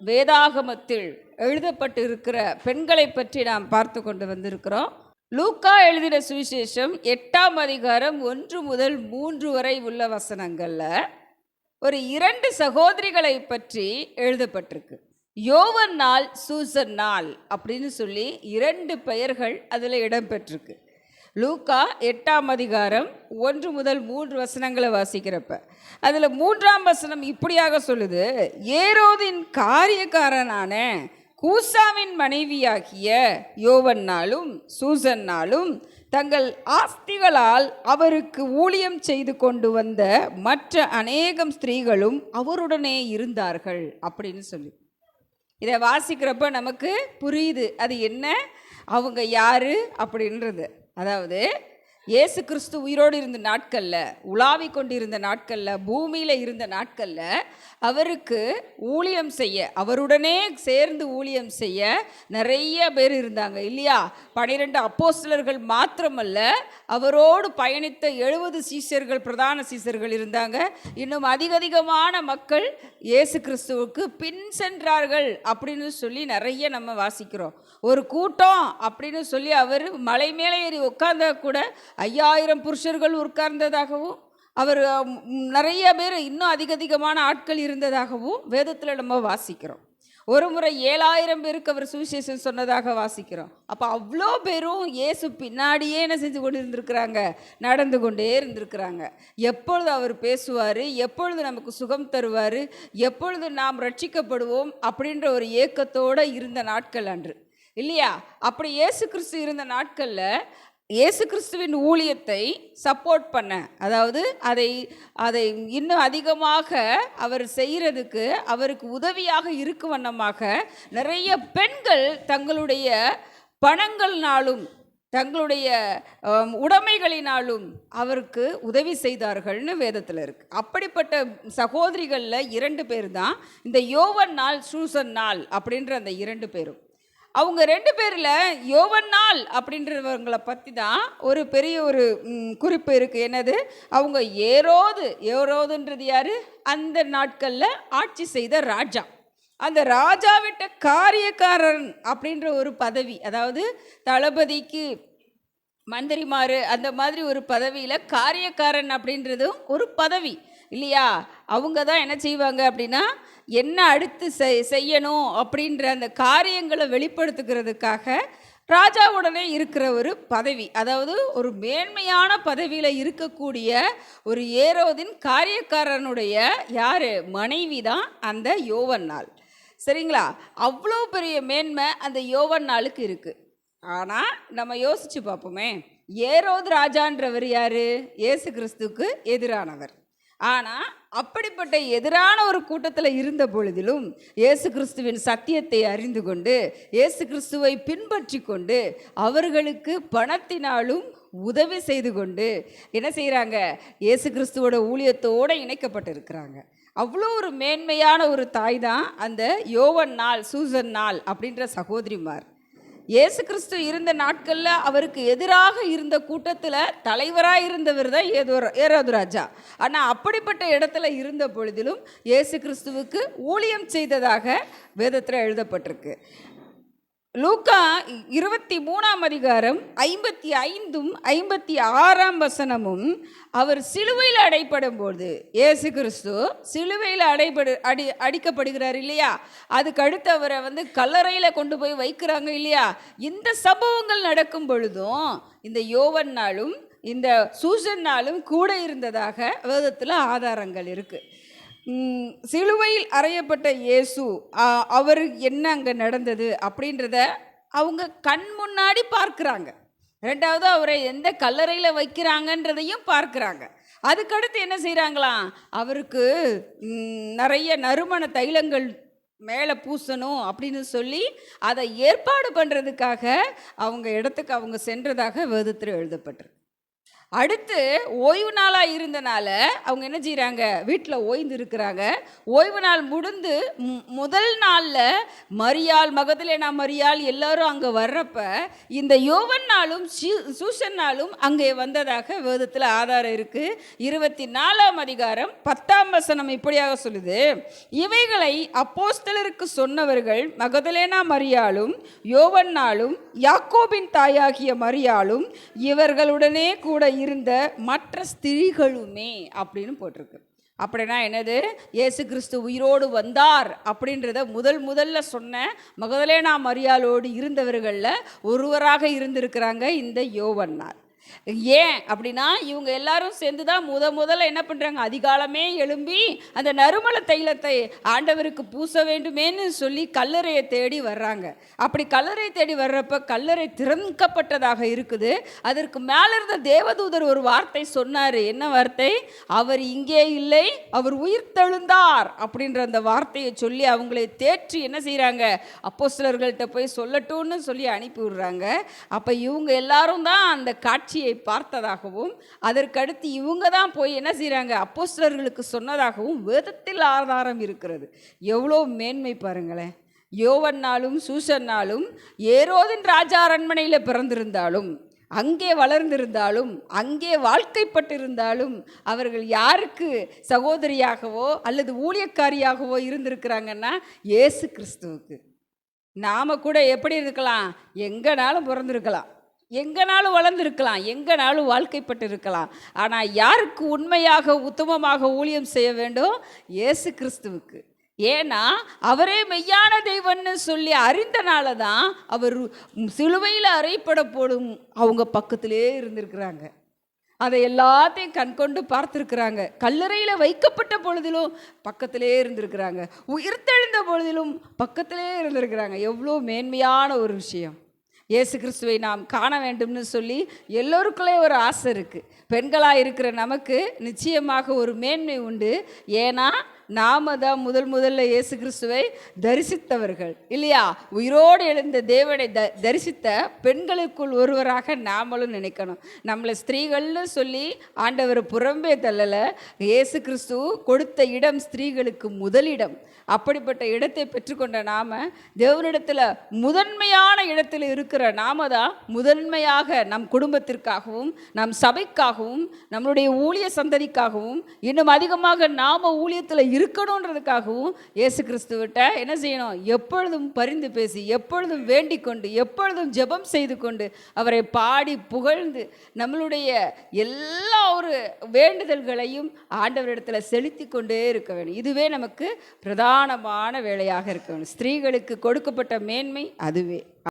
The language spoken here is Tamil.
வேதாகமத்தில் எழுதப்பட்டு இருக்கிற பெண்களை பற்றி நாம் பார்த்து கொண்டு வந்திருக்கிறோம். லூக்கா எழுதின சுவிசேஷம் 8ஆம் அதிகாரம் 1 முதல் 3 வரை உள்ள வசனங்கள்ல ஒரு 2 சகோதரிகளை பற்றி எழுதப்பட்டிருக்கு. யோவன்னாள், சூசன்னாள் அப்படின்னு சொல்லி 2 பெயர்கள் அதில் இடம்பெற்றிருக்கு. லூக்கா 8ஆம் அதிகாரம் 1 முதல் 3 வசனங்களை வாசிக்கிறப்ப அதில் 3ஆம் வசனம் இப்படியாக சொல்லுது: ஏரோதின் காரியக்காரனான கூசாவின் மனைவியாகிய யோவன்னாலும் சூசன்னாலும் தங்கள் ஆஸ்திகளால் அவருக்கு ஊழியம் செய்து கொண்டு வந்த மற்ற அநேகம் ஸ்திரீகளும் அவருடனே இருந்தார்கள் அப்படின்னு சொல்லி இதை வாசிக்கிறப்ப நமக்கு புரியுது அது என்ன, அவங்க யாரு அப்படின்றது. அதாவது இயேசு கிறிஸ்து உயிரோடு இருந்த நாட்களில், உலாவி கொண்டிருந்த நாட்களில், பூமியில் இருந்த நாட்களில் அவருக்கு ஊழியம் செய்ய, அவருடனே சேர்ந்து ஊழியம் செய்ய நிறைய பேர் இருந்தாங்க இல்லையா? 12 அப்போஸ்தலர்கள் மாத்திரமல்ல, அவரோடு பயணித்த 70 சீஷர்கள், பிரதான சீஷர்கள் இருந்தாங்க. இன்னும் அதிகமான மக்கள் இயேசு கிறிஸ்துவுக்கு பின் சென்றார்கள் அப்படின்னு சொல்லி நிறைய நம்ம வாசிக்கிறோம். ஒரு கூட்டம் அப்படின்னு சொல்லி அவர் மலை மேலே ஏறி உட்கார்ந்தா கூட 5000 புருஷர்கள் உட்கார்ந்ததாகவும், அவர் நிறைய பேர் இன்னும் அதிகமான ஆட்கள் இருந்ததாகவும் வேதத்தில் நம்ம வாசிக்கிறோம். ஒரு முறை 7000 பேருக்கு அவர் சுவிசேஷம் சொன்னதாக வாசிக்கிறோம். அப்போ அவ்வளோ பேரும் இயேசு பின்னாடியே என்ன செஞ்சு கொண்டு இருந்திருக்கிறாங்க, நடந்து கொண்டே இருந்திருக்கிறாங்க. எப்பொழுது அவர் பேசுவார், எப்பொழுது நமக்கு சுகம் தருவார், எப்பொழுது நாம் ரட்சிக்கப்படுவோம் அப்படின்ற ஒரு ஏக்கத்தோடு இருந்த நாட்கள் அன்று இல்லையா? அப்படி இயேசு கிறிஸ்து இருந்த நாட்களில் இயேசு கிறிஸ்துவின் ஊழியத்தை சப்போர்ட் பண்ண, அதாவது அதை இன்னும் அதிகமாக அவர் செய்கிறதுக்கு அவருக்கு உதவியாக இருக்கும் வண்ணமாக நிறைய பெண்கள் தங்களுடைய பணங்கள்னாலும் தங்களுடைய உடைமைகளினாலும் அவருக்கு உதவி செய்தார்கள்னு வேதத்தில் இருக்குது. அப்படிப்பட்ட சகோதரிகளில் 2 பேர் தான் இந்த யோவன்னாள், சூசன்னாள் அப்படின்ற அந்த 2 பேரும். அவங்க 2 பேரில் யோவன்னாள் அப்படின்றவங்களை பற்றி தான் ஒரு பெரிய ஒரு குறிப்பு இருக்குது. என்னது? அவங்க ஏரோதுன்றது யார்? அந்த நாட்களில் ஆட்சி செய்த ராஜா. அந்த ராஜாவிட்ட காரியக்காரன் அப்படின்ற ஒரு பதவி, அதாவது தளபதிக்கு மந்திரிமாரு அந்த மாதிரி ஒரு பதவியில் காரியக்காரன் அப்படின்றதும் ஒரு பதவி இல்லையா? அவங்க தான் என்ன செய்வாங்க அப்படின்னா, என்ன அடுத்து செய்யணும் அப்படின்ற அந்த காரியங்களை வெளிப்படுத்துகிறதுக்காக ராஜாவுடனே இருக்கிற ஒரு பதவி, அதாவது ஒரு மேன்மையான பதவியில் இருக்கக்கூடிய ஒரு ஏரோதின் காரியக்காரனுடைய யார்? மனைவி தான் அந்த யோவன்னாள். சரிங்களா? அவ்வளோ பெரிய மேன்மை அந்த யோவன்னாளுக்கு இருக்குது. ஆனால் நம்ம யோசித்து பார்ப்போமே, ஏரோது ராஜான்றவர் யார்? இயேசு கிறிஸ்துவுக்கு எதிரானவர். ஆனால் அப்படிப்பட்ட எதிரான ஒரு கூட்டத்தில் இருந்த பொழுதிலும் இயேசு கிறிஸ்துவின் சத்தியத்தை அறிந்து கொண்டு இயேசு கிறிஸ்துவை பின்பற்றி கொண்டு அவர்களுக்கு பணத்தினாலும் உதவி செய்து கொண்டு என்ன செய்கிறாங்க? இயேசு கிறிஸ்துவோட ஊழியத்தோடு இணைக்கப்பட்டிருக்கிறாங்க. அவ்வளோ ஒரு மேன்மையான ஒரு தாய் தான் அந்த யோவன்னாள், சூசன்னாள் அப்படின்ற சகோதரிமார். இயேசு கிறிஸ்து இருந்த நாட்களில் அவருக்கு எதிராக இருந்த கூட்டத்தில் தலைவராக இருந்தவர் தான் ஏரோது ராஜா. ஆனால் அப்படிப்பட்ட இடத்துல இருந்த பொழுதிலும் இயேசு கிறிஸ்துவுக்கு ஊழியம் செய்ததாக வேதத்தில் எழுதப்பட்டிருக்கு. லூக்கா 23ஆம் அதிகாரம் 55ம் 56ஆம் வசனமும் அவர் சிலுவையில் அடைப்படும் போது, இயேசு கிறிஸ்து சிலுவையில் அடிக்கப்படுகிறார் இல்லையா? அதுக்கு அடுத்து அவரை கல்லறையில் கொண்டு போய் வைக்கிறாங்க இல்லையா? இந்த சம்பவங்கள் நடக்கும் பொழுதும் இந்த யோவன்னாலும் இந்த சூசன்னாலும் கூட இருந்ததாக வேதத்தில் ஆதாரங்கள் இருக்குது. சிலுவையில் அறையப்பட்ட இயேசு அவர் என்ன அங்கே நடந்தது அப்படின்றத அவங்க கண் முன்னாடி பார்க்குறாங்க. 2வது அவரை எந்த கல்லறையில் வைக்கிறாங்கன்றதையும் பார்க்குறாங்க. அதுக்கடுத்து என்ன செய்கிறாங்களாம்? அவருக்கு நிறைய நறுமண தைலங்கள் மேலே பூசணும் அப்படின்னு சொல்லி அதை ஏற்பாடு பண்ணுறதுக்காக அவங்க இடத்துக்கு அவங்க சென்றதாக வேதத்தில் எழுதப்பட்டிருக்கு. அடுத்து ஓய்வு நாளாக இருந்தனால அவங்க என்ன செய்கிறாங்க, வீட்டில் ஓய்ந்து இருக்கிறாங்க. ஓய்வு நாள் முடிந்து முதல் நாளில் மரியாள், மகதலேனா மரியாள் எல்லாரும் அங்கே வர்றப்ப இந்த யோவன்னாலும் சூசன்னாலும் அங்கே வந்ததாக வேதத்தில் ஆதாரம் இருக்குது. 24ஆம் அதிகாரம் 10ஆம் வசனம் இப்படியாக சொல்லுது, இவைகளை அப்போஸ்தலருக்கு சொன்னவர்கள் மகதலேனா மரியாளும் யோவன்னாலும் யாக்கோபின் தாயாகிய மரியாளும் இவர்களுடனே கூட இருந்த மற்ற ஸ்திரீகளுமே அப்படின்னு போட்டிருக்கு. அப்படின்னா என்னது, இயேசு கிறிஸ்து உயிரோடு வந்தார் அப்படின்றத முதல்ல சொன்ன மகதலேனா மரியாளோடு இருந்தவர்களில் ஒருவராக இருந்திருக்கிறாங்க இந்த யோவன்னார். ஏன் அப்படின்னா இவங்க எல்லாரும் சேர்ந்து தான் முதல்ல என்ன பண்ணுறாங்க, அதிகாலமே எழும்பி அந்த நறுமண தைலத்தை ஆண்டவருக்கு பூச வேண்டுமேன்னு சொல்லி கல்லறையை தேடி வர்றாங்க. அப்படி கல்லறை தேடி வர்றப்ப கல்லறை திறக்கப்பட்டதாக இருக்குது. அதற்கு மேலே இருந்த தேவதூதர் ஒரு வார்த்தை சொன்னார். என்ன வார்த்தை? அவர் இங்கே இல்லை, அவர் உயிர் தெழுந்தார் அப்படின்ற அந்த வார்த்தையை சொல்லி அவங்களை தேற்றி என்ன செய்கிறாங்க, அப்போஸ்தலர்கள்ட்ட போய் சொல்லட்டும்னு சொல்லி அனுப்பி விடுறாங்க. அப்போ இவங்க எல்லாரும் தான் அந்த காட்சியை பார்த்ததாகவும் அதற்கடுத்து இவங்க தான் போய் என்ன செய்கிறாங்க, அப்போஸ்தலர்களுக்கு சொன்னதாகவும் வேதத்தில் ஆதாரம் இருக்கிறது. எவ்வளோ மேன்மை பாருங்களேன். யோவன்னாலும் சூசன்னாலும் ஏரோதின் ராஜா அரண்மனையில் பிறந்திருந்தாலும், அங்கே வளர்ந்திருந்தாலும், அங்கே வாழ்க்கைப்பட்டிருந்தாலும் அவர்கள் யாருக்கு சகோதரியாகவோ அல்லது ஊழியக்காரியாகவோ இருந்திருக்கிறாங்கன்னா இயேசு கிறிஸ்துவுக்கு. நாம் கூட எப்படி இருக்கலாம், எங்கனாலும் பிறந்திருக்கலாம், எங்கனாலும் வளர்ந்துருக்கலாம், எங்கனாலும் வாழ்க்கைப்பட்டு இருக்கலாம். ஆனால் யாருக்கு உண்மையாக உத்தமமாக ஊழியம் செய்ய வேண்டும்? இயேசு கிறிஸ்துவுக்கு. ஏன்னா அவரே மெய்யான தெய்வம்னு சொல்லி அறிந்தனால தான் அவர் சிலுவையில் அறையப்பட போடும் அவங்க பக்கத்திலே இருந்திருக்கிறாங்க. அதை எல்லாத்தையும் கண்கொண்டு பார்த்துருக்குறாங்க. கல்லறையில் வைக்கப்பட்ட பொழுதிலும் பக்கத்திலே இருந்திருக்கிறாங்க, உயிர்த்தெழுந்த பொழுதிலும் பக்கத்திலே இருந்திருக்கிறாங்க. எவ்வளோ மேன்மையான ஒரு விஷயம். இயேசு கிறிஸ்துவை நாம் காண வேண்டும்னு சொல்லி எல்லோருக்குள்ளே ஒரு ஆசை இருக்குது. பெண்களாக இருக்கிற நமக்கு நிச்சயமாக ஒரு மேன்மை உண்டு. ஏன்னா நாம் தான் முதல்ல இயேசு கிறிஸ்துவை தரிசித்தவர்கள் இல்லையா? உயிரோடு எழுந்த தேவனை தரிசித்த பெண்களுக்குள் ஒருவராக நாமளும் நினைக்கணும். நம்மளை ஸ்திரீகள்னு சொல்லி ஆண்டவர் புறம்பே தள்ளலை. இயேசு கிறிஸ்து கொடுத்த இடம் ஸ்திரீகளுக்கு முதலிடம். அப்படிப்பட்ட இடத்தை பெற்றுக்கொண்ட நாம் தேவனிடத்தில் முதன்மையான இடத்தில் இருக்கிற நாம தான் முதன்மையாக நம் குடும்பத்திற்காகவும் நம் சபைக்காகவும் நம்மளுடைய ஊழிய சந்ததிக்காகவும் இன்னும் அதிகமாக நாம் ஊழியத்தில் இருக்கணுன்றதுக்காகவும் இயேசு கிறிஸ்துவிட்ட என்ன செய்யணும், எப்பொழுதும் பரிந்து பேசி, எப்பொழுதும் வேண்டிக் கொண்டு, எப்பொழுதும் ஜெபம் செய்து கொண்டு அவரை பாடி புகழ்ந்து நம்மளுடைய எல்லா ஒரு வேண்டுதல்களையும் ஆண்டவரிடத்தில் செலுத்தி கொண்டே இருக்க வேண்டும். இதுவே நமக்கு பிரதானமான வேலையாக இருக்க வேண்டும். ஸ்திரீகளுக்கு கொடுக்கப்பட்ட மேன்மை அதுவே.